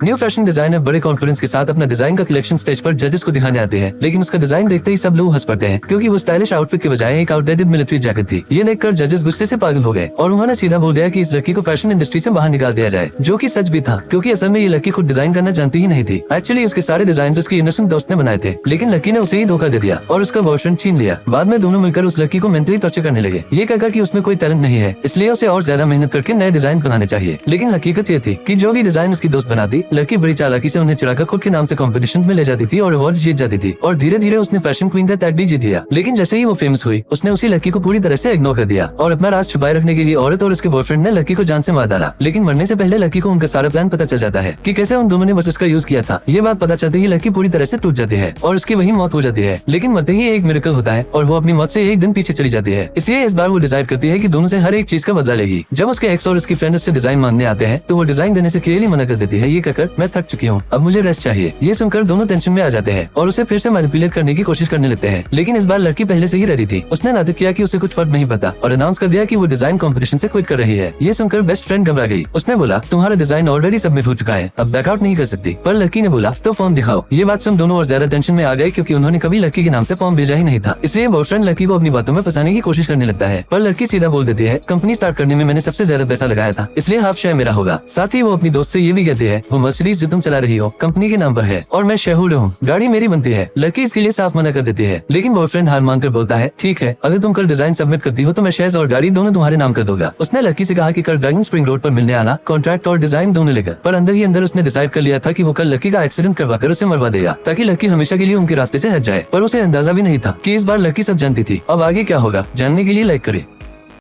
New fashion designer बड़े confidence के साथ अपना डिजाइन का कलेक्शन स्टेज पर जजेस को दिखाने आते हैं, लेकिन उसका डिजाइन देखते ही सब लोग हंस पड़ते हैं क्योंकि वो स्टाइलिश आउटफिट के बजाय एक आउटडेटेड मिलिट्री जैकेट थी। ये देखकर जजेस गुस्से से पागल हो गए और उन्होंने सीधा बोल दिया कि इस लड़की को फैशन इंडस्ट्री से बाहर निकाल दिया जाए, जो कि सच भी था क्योंकि असल में ये लड़की खुद डिजाइन करना जानती ही नहीं थी। एक्चुअली उसके सारे डिजाइन उसके इनोसेंट दोस्त ने बनाए थे, लेकिन लड़की ने उसे ही धोखा दे दिया और उसका बॉयफ्रेंड छीन लिया। बाद में दोनों मिलकर उस लड़की को मेंटली टॉर्चर करने लगे, ये कहकर कि उसमें कोई टैलेंट नहीं है, इसलिए उसे और ज्यादा मेहनत करके नए डिजाइन बनाने चाहिए। लेकिन हकीकत ये थी कि जो भी डिजाइन उसकी दोस्त बनाती, लड़की बड़ी चालाकी से उन्हें चुराकर खुद के नाम से कॉम्पिटिशन में ले जाती थी और अवार्ड जीत जाती थी और धीरे धीरे उसने फैशन क्वीन का टैग भी जीत लिया। लेकिन जैसे ही वो फेमस हुई, उसने उसी लड़की को पूरी तरह से इग्नोर कर दिया और अपना राज छुपाए रखने के लिए औरत और उसके बॉयफ्रेंड ने लड़की को जान से मार डाला। लेकिन मरने से पहले लड़की को उनका सारा प्लान पता चल जाता है कि कैसे उन दोनों ने बस उसका यूज किया था। ये बात पता चलते ही लड़की पूरी तरह से टूट जाती है और उसकी वही मौत हो जाती है। लेकिन मरते ही एक मिरेकल होता है और वो अपनी मौत से एक दिन पीछे चली जाती है। इसलिए इस बार वो डिसाइड करती है कि दोनों से हर एक चीज का बदला लेगी। जब उसके एक्स और उसकी फ्रेंड उससे डिजाइन मांगने आते हैं तो वो डिजाइन देने से क्लियरली मना कर देती है, ये कहकर मैं थक चुकी हूँ, अब मुझे रेस्ट चाहिए। ये सुनकर दोनों टेंशन में आ जाते हैं और उसे फिर से मैनिपुलेट करने की कोशिश करने लगते हैं। लेकिन इस बार लड़की पहले से ही रेडी थी। उसने नाटक किया कि उसे कुछ फर्क नहीं पता और अनाउंस कर दिया कि वो डिजाइन कंपटीशन से क्विट कर रही है। ये सुनकर बेस्ट फ्रेंड घबरा गई। उसने बोला तुम्हारा डिजाइन ऑलरेडी सबमिट हो चुका है, अब बैकआउट नहीं कर सकती। पर लड़की ने बोला तो फॉर्म दिखाओ। ये बात सुन दोनों और ज्यादा टेंशन में आ गए क्योंकि उन्होंने कभी लड़की के नाम से फॉर्म भेजा ही नहीं था। इसलिए बॉयफ्रेंड लड़की को अपनी बातों में फंसाने की कोशिश करने लगता है, पर लड़की सीधा बोल देती है कंपनी स्टार्ट करने में मैंने सबसे ज्यादा पैसा लगाया था, इसलिए हाफ शेयर मेरा होगा। साथ ही वो अपनी दोस्त से ये भी कहती है वो मर्सिडीज जो तुम चला रही हो कंपनी के नाम पर है और मैं शेयरहोल्डर हूँ, गाड़ी मेरी बनती है। लड़की इसके लिए साफ मना कर देती है, लेकिन बॉयफ्रेंड हार मानकर बोलता है ठीक है, अगर तुम कल डिजाइन सबमिट करती हो तो मैं शेयर्स और गाड़ी दोनों तुम्हारे नाम कर दूंगा। उसने लड़की से कहा कि कल ड्राइविंग स्प्रिंग रोड पर मिलने आना, कॉन्ट्रैक्ट और डिजाइन दोनों लेकर। पर अंदर ही अंदर उसने डिसाइड कर लिया था कि वो कल लड़की का एक्सीडेंट करवाकर उसे मरवा देगा ताकि लड़की हमेशा के लिए उनके रास्ते से हट जाए। पर उसे अंदाजा भी नहीं था कि इस बार लड़की सब जानती थी। अब आगे क्या होगा जानने के लिए लाइक करें।